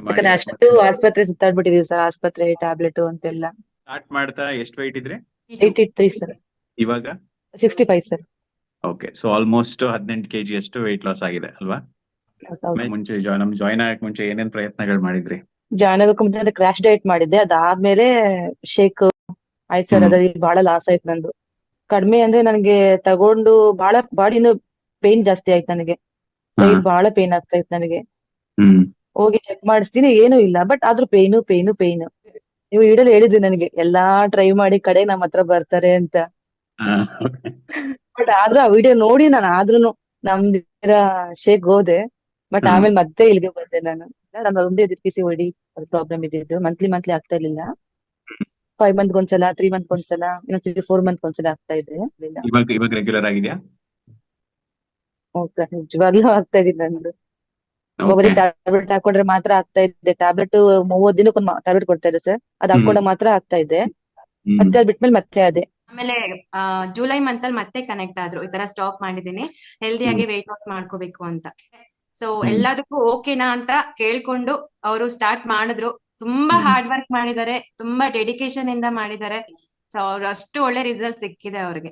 ಯಾಕಂದ್ರೆ ಅಷ್ಟು ಆಸ್ಪತ್ರೆ ಸುತ್ತಾಡ್ಬಿಟ್ಟಿದೀವಿ ಸರ್, ಆಸ್ಪತ್ರೆ ಟ್ಯಾಬ್ಲೆಟ್ ಅಂತೆಲ್ಲ. ಸ್ಟಾರ್ಟ್ ಮಾಡ್ತಾ ಎಷ್ಟು weight ಇದ್ರಿ? 83 ಸರ್. ಇವಾಗ 65 sir. Okay, so almost 18 kg ಅಷ್ಟು weight loss ಆಗಿದೆ ಅಲ್ವಾ? ಮುಂಚೆ ಜಾಯ್ನ್ ಆಗಕ್ ಮುಂಚೆ ಏನೇನ್ ಪ್ರಯತ್ನಗಳು ಮಾಡಿದ್ರಿ? ಜಾಯ್ನ್ ಆಗೋಕೆ ಮುಂಚೆ ಕ್ರಾಶ್ ಡಯಟ್ ಮಾಡಿದ್ದೆ, ಅದಾದ್ಮೇಲೆ ಶೇಕ್ ಆಯ್ತು ಸರ್. ಅದ್ರಲ್ಲಿ ಬಹಳ ಲಾಸ್ ಆಯ್ತು ನಂದು. ಕಡಿಮೆ ಅಂದ್ರೆ ನನಗೆ ತಗೊಂಡು ಬಹಳ ಬಾಡಿನೂ ಪೇನ್ ಜಾಸ್ತಿ ಆಯ್ತು ನನಗೆ. ಸೈಡ್ ಬಹಳ ಪೇನ್ ಆಗ್ತಾ ಇತ್ತು ನನಗೆ. ಹೋಗಿ ಚೆಕ್ ಮಾಡಿಸ್ತೀನಿ, ಏನೂ ಇಲ್ಲ. ಬಟ್ ಆದ್ರೂ ಪೇನು ಪೇನು ಪೇನು. ನೀವು ಈಡಲ್ಲಿ ಹೇಳಿದ್ರಿ ನನಗೆ ಎಲ್ಲಾ ಟ್ರೈ ಮಾಡಿ ಕಡೆ ನಮ್ಮ ಹತ್ರ ಬರ್ತಾರೆ ಅಂತ. ಬಟ್ ಆದ್ರೂ ಆ ವಿಡಿಯೋ ನೋಡಿ ನಾನು ಆದ್ರೂನು ನಮ್ದಿರ ಶೇಕ್ ಹೋದೆ. ಬಟ್ ಆಮೇಲೆ ಮತ್ತೆ ಇಲ್ಲಿಗೆ ಬಂದೆ ನಾನು. ನಾನು ಒಂದೇ PCOD ಪ್ರಾಬ್ಲಮ್ ಇದ್ದಿದ್ದು. ಮಂತ್ಲಿ ಆಗ್ತಾ ಇರ್ಲಿಲ್ಲ. 5 ಮಂತ್ ಒಂದ್ಸಲ, 3 ಮಂತ್ ಒಂದ್ಸಲ, ಇನ್ನೊಂದ್ಸತಿ 4 ಮಂತ್ ಒಂದ್ಸಲ ಆಗ್ತಾ ಇದೆ. ಇವಾಗ ರೆಗ್ಯುಲರ್ ಆಗಿದ್ಯಾ? ಹೌದು ಸರ್, ನಿಜವಾಗ್ಲೂ ಆಗ್ತಾ ಇದೆ ನಂದು. ಒಬ್ಬರೇ ಟ್ಯಾಬ್ಲೆಟ್ ಹಾಕೊಂಡ್ರೆ ಮಾತ್ರ ಆಗ್ತಾ ಇದೆ. ಟ್ಯಾಬ್ಲೆಟ್ 30 ದಿನಕ್ಕೊಂದು ಟ್ಯಾಬ್ಲೆಟ್ ಕೊಡ್ತಾ ಇದೆ ಸರ್, ಅದ್ ಹಾಕೊಂಡ ಮಾತ್ರ ಆಗ್ತಾ ಇದೆ. ಮತ್ತೆ ಅದ್ ಬಿಟ್ಮೇಲೆ ಮತ್ತೆ ಅದೇ. ಆಮೇಲೆ ಜುಲೈ ಮಂತ್ ಅಲ್ಲಿ ಮತ್ತೆ ಕನೆಕ್ಟ್ ಆದ್ರು, ಈ ತರ ಸ್ಟಾಪ್ ಮಾಡಿದೀನಿ, ಹೆಲ್ದಿಯಾಗಿ ವೆಯ್ಟ್ ಲಾಸ್ ಮಾಡ್ಕೋಬೇಕು ಅಂತ. ಸೊ ಎಲ್ಲದಕ್ಕೂ ಓಕೆನಾ ಅಂತ ಕೇಳ್ಕೊಂಡು ಅವರು ಸ್ಟಾರ್ಟ್ ಮಾಡಿದ್ರು. ತುಂಬಾ ಹಾರ್ಡ್ ವರ್ಕ್ ಮಾಡಿದ್ದಾರೆ, ತುಂಬಾ ಡೆಡಿಕೇಶನ್ ಇಂದ ಮಾಡಿದ್ದಾರೆ. ಸೊ ಅವ್ರು ಅಷ್ಟು ಒಳ್ಳೆ ರಿಸಲ್ಟ್ ಸಿಕ್ಕಿದೆ ಅವ್ರಿಗೆ.